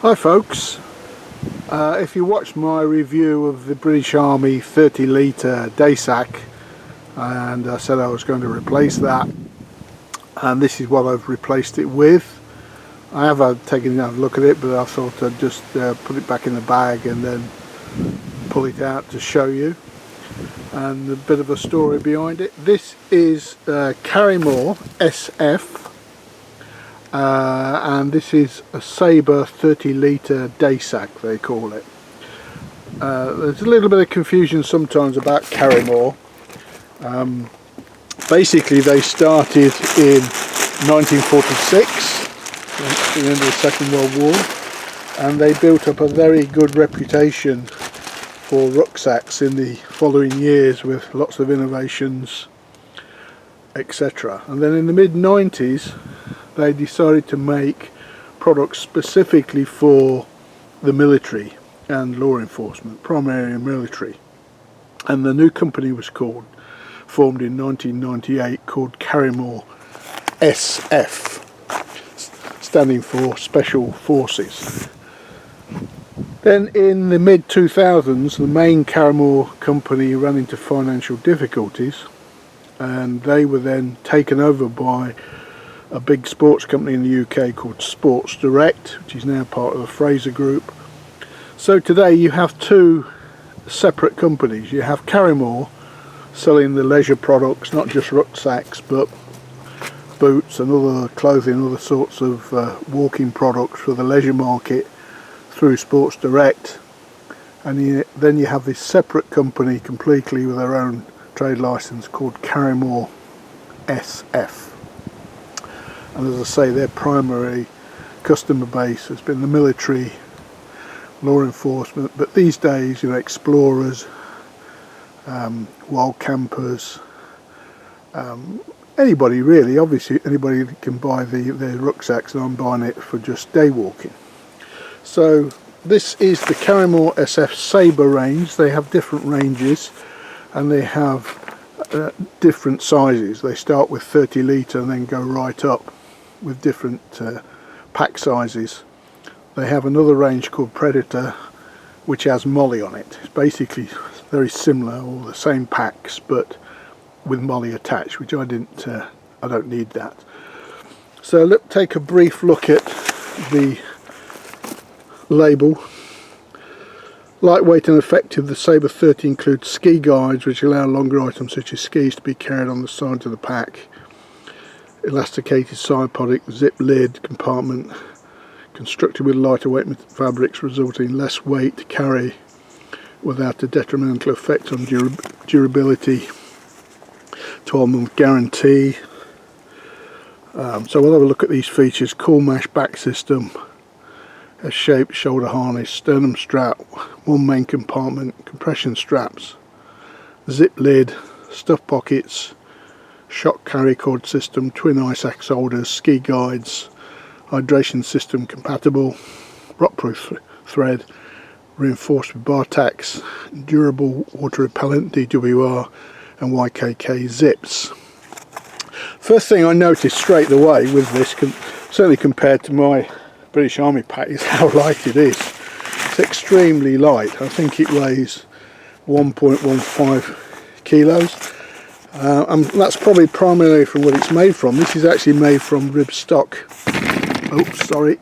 Hi folks, if you watched my review of the British Army 30 litre day sack, and I said I was going to replace that, and this is what I've replaced it with. I have taken a look at it, but I thought I'd just put it back in the bag and then pull it out to show you, and a bit of a story behind it. This is Karrimor SF. And this is a Sabre 30 litre day sack, they call it. There's a little bit of confusion sometimes about Karrimor. Basically they started in 1946, at the end of the Second World War, and they built up a very good reputation for rucksacks in the following years with lots of innovations, etc. And then in the mid-90s they decided to make products specifically for the military and law enforcement, primarily military. And the new company was formed in 1998, called Karrimor SF, standing for Special Forces. Then in the mid-2000s, the main Karrimor company ran into financial difficulties, and they were then taken over by a big sports company in the UK called Sports Direct, which is now part of the Fraser Group. So today you have two separate companies. You have Karrimor selling the leisure products, not just rucksacks but boots and other clothing, other sorts of walking products for the leisure market through Sports Direct. And then you have this separate company completely with their own trade license called Karrimor SF. And as I say, their primary customer base has been the military, law enforcement, but these days, you know, explorers, wild campers, anybody really. Obviously anybody can buy their rucksacks, and I'm buying it for just day walking. So this is the Karrimor SF Sabre range. They have different ranges and they have different sizes. They start with 30 litre and then go right up with different pack sizes. They have another range called Predator, which has molly on it. It's basically very similar, or the same packs, but with molly attached, which I don't need that. So let's take a brief look at the label. Lightweight and effective, the Sabre 30 includes ski guides, which allow longer items such as skis to be carried on the sides of the pack. Elasticated side pocket, zip lid compartment, constructed with lighter weight fabrics, resulting in less weight to carry without a detrimental effect on durability. 12-month guarantee. So we'll have a look at these features. Cool mesh back system, a shaped shoulder harness, sternum strap, one main compartment, compression straps, zip lid, stuff pockets, shock carry cord system, twin ice axe holders, ski guides, hydration system compatible, rockproof thread, reinforced with bar tacks, durable water repellent DWR and YKK zips. First thing I noticed straight away with this, certainly compared to my British Army pack, is how light it is. It's extremely light. I think it weighs 1.15 kilos. And that's probably primarily from what it's made from. This is actually made from ribstock. Oh, sorry.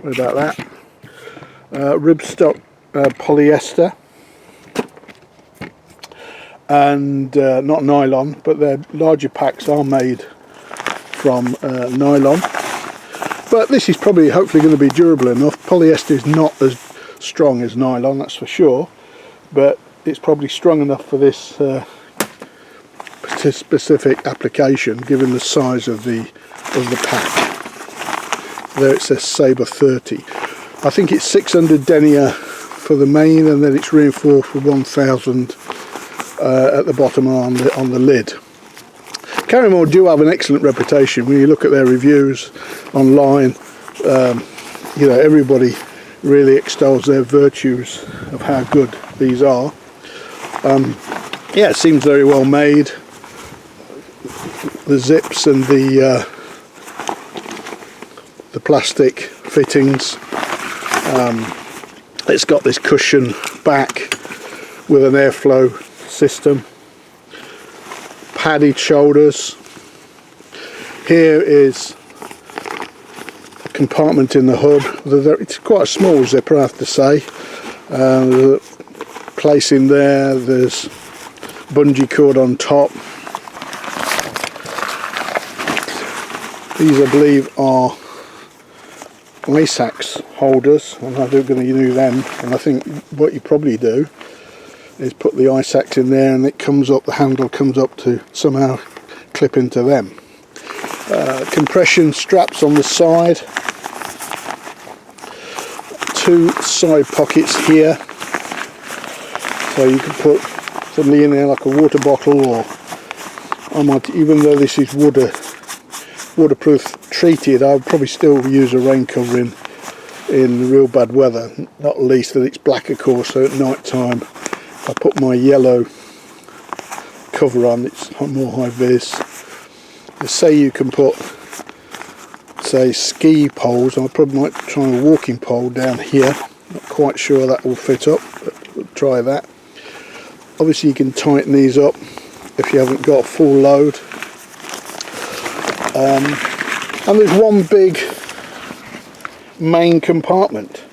Sorry about that. Ribstock polyester, and not nylon, but their larger packs are made from nylon. But this is probably hopefully going to be durable enough. Polyester is not as strong as nylon, that's for sure, but it's probably strong enough for this specific application, given the size of the pack. There it says Sabre 30. I think it's 600 denier for the main, and then it's reinforced with 1000 at the bottom on the lid. Karrimor do have an excellent reputation. When you look at their reviews online, you know, everybody really extols their virtues of how good these are. Yeah, it seems very well made. The zips and the plastic fittings. It's got this cushion back with an airflow system, padded shoulders. Here is a compartment in the hood. It's quite a small zipper, I have to say. There's a place in there, there's bungee cord on top. These, I believe, are ice axe holders, and I'm going to use them. And I think what you probably do is put the ice axe in there, and it comes up, the handle comes up to somehow clip into them. Compression straps on the side, 2 side pockets here, so you can put something in there like a water bottle, or I might, even though this is waterproof treated, I would probably still use a rain cover in real bad weather, not least that it's black of course, so at night time I put my yellow cover on, it's more high vis. They say you can put, say, ski poles. I probably might try a walking pole down here, not quite sure that will fit up, but we'll try that. Obviously you can tighten these up if you haven't got a full load. And there's one big main compartment,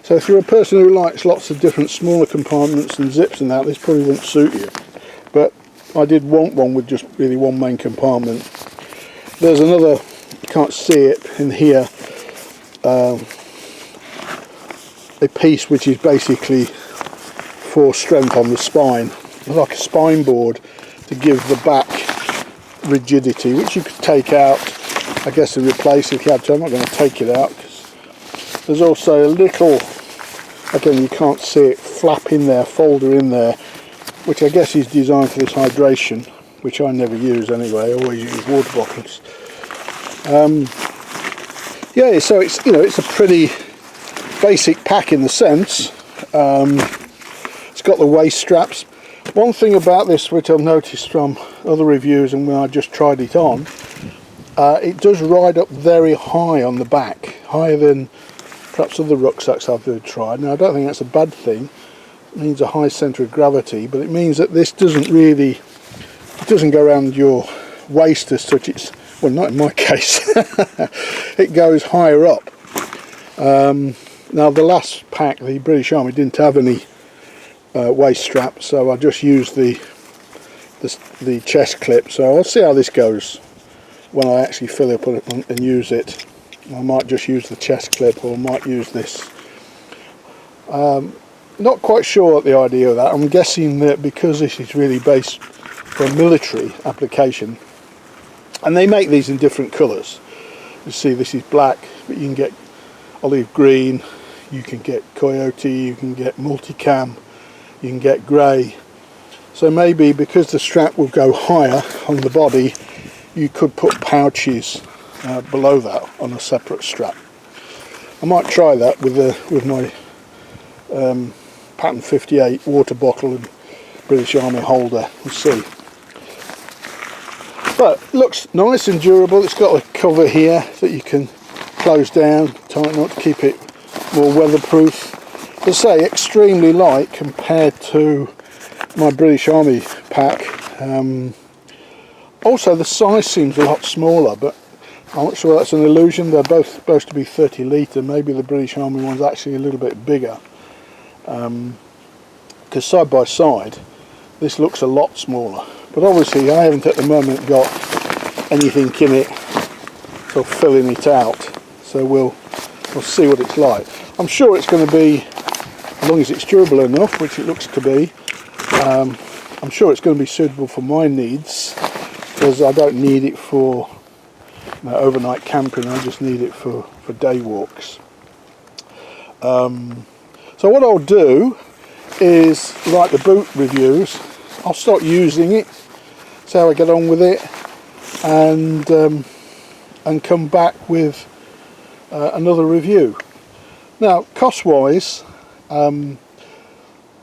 so if you're a person who likes lots of different smaller compartments and zips and that, this probably won't suit you, but I did want one with just really one main compartment. There's another, you can't see it in here, a piece which is basically for strength on the spine, like a spine board to give the back rigidity, which you could take out, I guess, and replace if you had to. I'm not going to take it out because there's also a little, again you can't see it, flap in there, folder in there, which I guess is designed for this hydration, which I never use anyway. I always use water bottles. Yeah, so it's, you know, it's a pretty basic pack in the sense. It's got the waist straps. One thing about this which I've noticed from other reviews and when I just tried it on, it does ride up very high on the back, higher than perhaps other rucksacks I've tried. Now I don't think that's a bad thing. It means a high centre of gravity, but it means that this doesn't really, it doesn't go around your waist as such. It's, well, not in my case. It goes higher up. Now the last pack, the British Army, didn't have any waist strap, so I just used the chest clip. So I'll see how this goes when I actually fill it up and use it. I might just use the chest clip, or I might use this. Not quite sure what the idea of that. I'm guessing that because this is really based for a military application, and they make these in different colours. You see, this is black, but you can get olive green, you can get coyote, you can get multicam, you can get grey. So maybe because the strap will go higher on the body, you could put pouches below that on a separate strap. I might try that with my pattern 58 water bottle and British Army holder. We'll see. But it looks nice and durable. It's got a cover here that you can close down, tighten up to keep it more weatherproof. As I say, extremely light compared to my British Army pack. Also the size seems a lot smaller, but I'm not sure that's an illusion. They're both supposed to be 30 litre. Maybe the British Army one's actually a little bit bigger. Because side by side this looks a lot smaller, but obviously I haven't at the moment got anything in it for filling it out, so we'll see what it's like. I'm sure it's going to be, as long as it's durable enough, which it looks to be, I'm sure it's going to be suitable for my needs, because I don't need it for overnight camping. I just need it for day walks. So what I'll do is, like the boot reviews, I'll start using it, see how I get on with it, and come back with another review. Now, cost wise,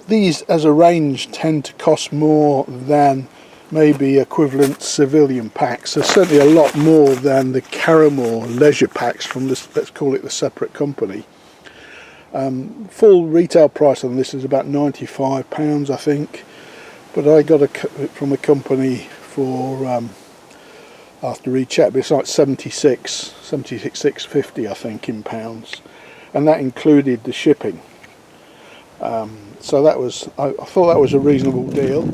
these as a range tend to cost more than maybe equivalent civilian packs. There's certainly a lot more than the Karrimor leisure packs from this, let's call it the separate company. Full retail price on this is about £95 I think, but I got it from a company for I have to recheck, but it's like 76.650 I think in pounds, and that included the shipping. So that was, I thought that was a reasonable deal.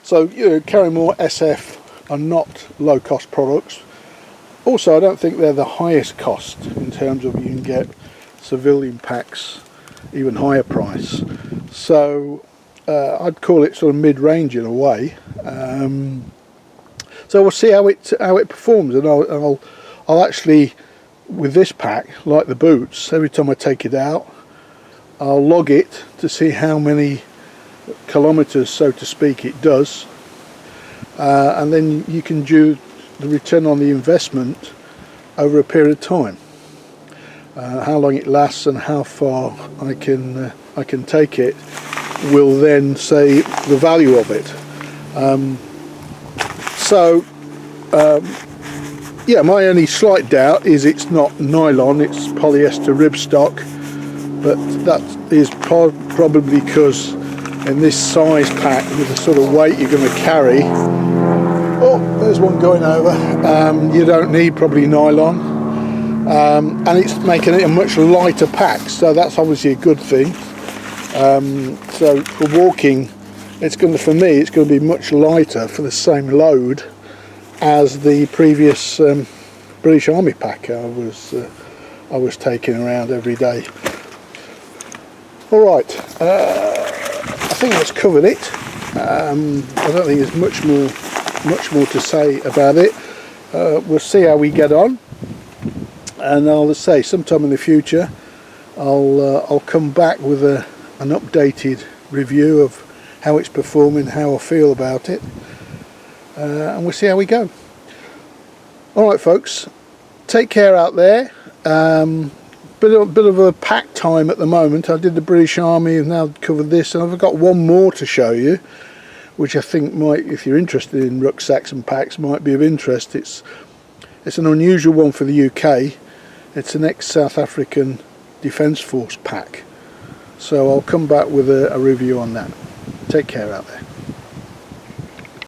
So you know, Karrimor SF are not low cost products. Also, I don't think they're the highest cost in terms of, you can get civilian packs even higher price. So I'd call it sort of mid-range in a way. So we'll see how it performs, and I'll actually, with this pack, like the boots, every time I take it out, I'll log it to see how many kilometers, so to speak, it does, and then you can do the return on the investment over a period of time, how long it lasts and how far I can take it will then say the value of it. Yeah, my only slight doubt is it's not nylon, it's polyester ribstock, but that is probably because in this size pack, with the sort of weight you're going to carry, oh, there's one going over, you don't need probably nylon, and it's making it a much lighter pack, so that's obviously a good thing. So for walking, it's going to, for me, it's going to be much lighter for the same load as the previous British Army pack I was taking around every day. All right, I think that's covered it. I don't think there's much more to say about it. We'll see how we get on, and I'll say sometime in the future I'll come back with an updated review of how it's performing, how I feel about it, and we'll see how we go. Alright folks, take care out there. Bit of a pack time at the moment. I did the British Army and now covered this, and I've got one more to show you, which I think might, if you're interested in rucksacks and packs, might be of interest. It's an unusual one for the UK. It's an ex-South African Defence Force pack. So I'll come back with a review on that. Take care out there.